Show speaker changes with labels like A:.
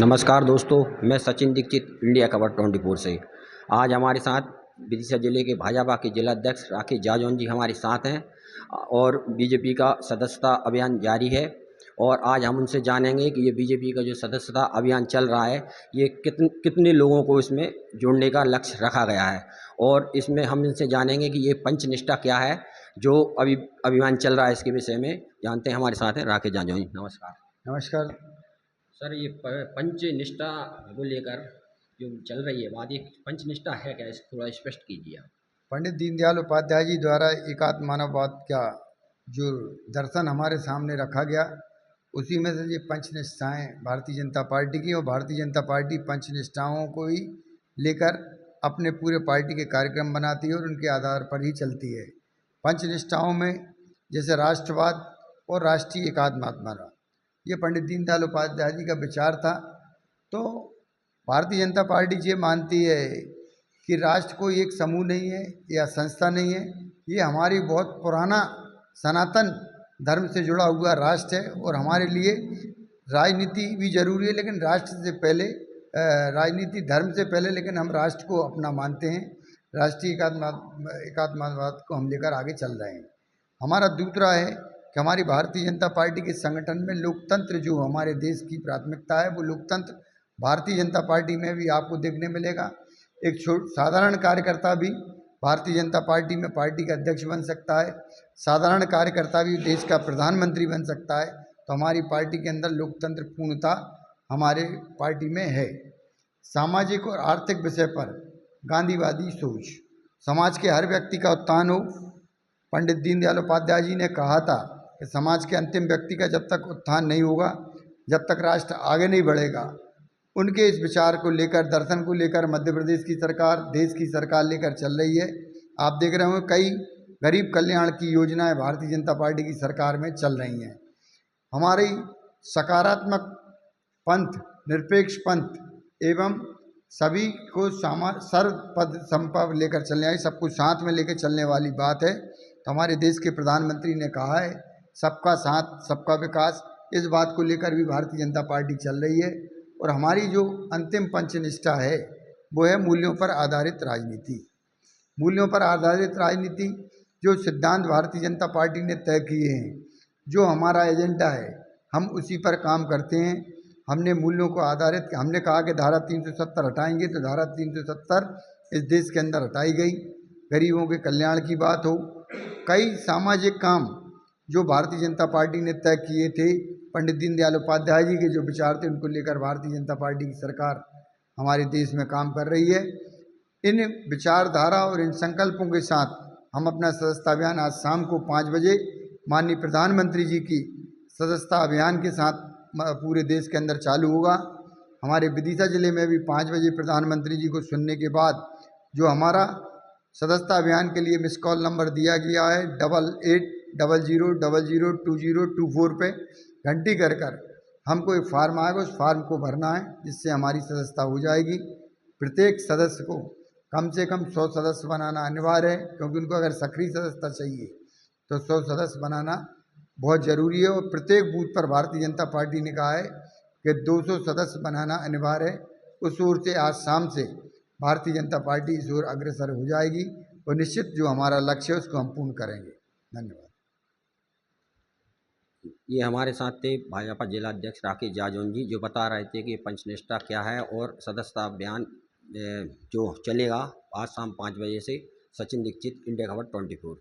A: नमस्कार दोस्तों, मैं सचिन दीक्षित इंडिया खबर 24 से। आज हमारे साथ विदिशा जिले के भाजपा के जिलाध्यक्ष राकेश जाजौन जी हमारे साथ हैं और बीजेपी का सदस्यता अभियान जारी है। और आज हम उनसे जानेंगे कि ये बीजेपी का जो सदस्यता अभियान चल रहा है, ये कितने लोगों को इसमें जोड़ने का लक्ष्य रखा गया है। और इसमें हम इनसे जानेंगे कि ये पंचनिष्ठा क्या है, जो अभियान चल रहा है, इसके विषय में जानते हैं। हमारे साथ हैं राकेश जाजौन जी। नमस्कार।
B: नमस्कार।
A: सर, ये पंचनिष्ठा को लेकर जो चल रही है बात, ये पंचनिष्ठा है क्या? इस थोड़ा स्पष्ट कीजिए आप।
B: पंडित दीनदयाल उपाध्याय जी द्वारा एकात्म मानववाद का जो दर्शन हमारे सामने रखा गया, उसी में से ये पंचनिष्ठाएँ भारतीय जनता पार्टी की, और भारतीय जनता पार्टी पंचनिष्ठाओं को ही लेकर अपने पूरे पार्टी के कार्यक्रम बनाती है और उनके आधार पर ही चलती है। पंचनिष्ठाओं में जैसे राष्ट्रवाद और राष्ट्रीय एकात्म, ये पंडित दीनदयाल उपाध्याय जी का विचार था। तो भारतीय जनता पार्टी ये मानती है कि राष्ट्र कोई एक समूह नहीं है या संस्था नहीं है, ये हमारी बहुत पुराना सनातन धर्म से जुड़ा हुआ राष्ट्र है। और हमारे लिए राजनीति भी जरूरी है, लेकिन राष्ट्र से पहले, राजनीति धर्म से पहले, लेकिन हम राष्ट्र को अपना मानते हैं। राष्ट्रीय एकात्मवाद को हम लेकर आगे चल रहे हैं। हमारा दूसरा है कि हमारी भारतीय जनता पार्टी के संगठन में लोकतंत्र, जो हमारे देश की प्राथमिकता है, वो लोकतंत्र भारतीय जनता पार्टी में भी आपको देखने मिलेगा। एक साधारण कार्यकर्ता भी भारतीय जनता पार्टी में पार्टी का अध्यक्ष बन सकता है, साधारण कार्यकर्ता भी देश का प्रधानमंत्री बन सकता है। तो हमारी पार्टी के अंदर लोकतंत्र पूर्णता हमारे पार्टी में है। सामाजिक और आर्थिक विषय पर गांधीवादी सोच, समाज के हर व्यक्ति का उत्थान हो। पंडित दीनदयाल उपाध्याय जी ने कहा था कि समाज के अंतिम व्यक्ति का जब तक उत्थान नहीं होगा, जब तक राष्ट्र आगे नहीं बढ़ेगा। उनके इस विचार को लेकर, दर्शन को लेकर मध्य प्रदेश की सरकार, देश की सरकार लेकर चल रही है। आप देख रहे हो कई गरीब कल्याण की योजनाएं भारतीय जनता पार्टी की सरकार में चल रही हैं। हमारी सकारात्मक पंथ, निरपेक्ष पंथ एवं सभी को सर्वपद संपद लेकर चलने आई, सबको साथ में लेकर चलने वाली बात है। तो हमारे देश के प्रधानमंत्री ने कहा है सबका साथ सबका विकास, इस बात को लेकर भी भारतीय जनता पार्टी चल रही है। और हमारी जो अंतिम पंचनिष्ठा है वो है मूल्यों पर आधारित राजनीति। मूल्यों पर आधारित राजनीति, जो सिद्धांत भारतीय जनता पार्टी ने तय किए हैं, जो हमारा एजेंडा है, हम उसी पर काम करते हैं। हमने मूल्यों को आधारित, हमने कहा कि धारा 370 हटाएंगे, तो धारा 370 इस देश के अंदर हटाई गई। गरीबों के कल्याण की बात हो, कई सामाजिक काम जो भारतीय जनता पार्टी ने तय किए थे, पंडित दीनदयाल उपाध्याय जी के जो विचार थे, उनको लेकर भारतीय जनता पार्टी की सरकार हमारे देश में काम कर रही है। इन विचारधारा और इन संकल्पों के साथ हम अपना सदस्यता अभियान आज शाम को 5 बजे माननीय प्रधानमंत्री जी की सदस्यता अभियान के साथ पूरे देश के अंदर चालू होगा। हमारे विदिशा जिले में भी 5 बजे प्रधानमंत्री जी को सुनने के बाद जो हमारा सदस्यता अभियान के लिए मिस कॉल नंबर दिया गया है 880000002024 पे घंटी कर हमको एक फार्म आएगा, उस फार्म को भरना है, जिससे हमारी सदस्यता हो जाएगी। प्रत्येक सदस्य को कम से कम 100 सदस्य बनाना अनिवार्य है, क्योंकि उनको अगर सक्रिय सदस्यता चाहिए तो 100 सदस्य बनाना बहुत ज़रूरी है। और प्रत्येक बूथ पर भारतीय जनता पार्टी ने कहा है कि 200 सदस्य बनाना अनिवार्य है। उस ओर से आज शाम से भारतीय जनता पार्टी इस ओर अग्रसर हो जाएगी और निश्चित जो हमारा लक्ष्य है उसको हम पूर्ण करेंगे। धन्यवाद।
A: ये हमारे साथ थे भाजपा जिलाध्यक्ष राकेश जाजौन जी, जो बता रहे थे कि पंचनिष्ठा क्या है और सदस्यता अभियान जो चलेगा आज शाम 5 बजे से। सचिन दीक्षित, इंडिया खबर 24।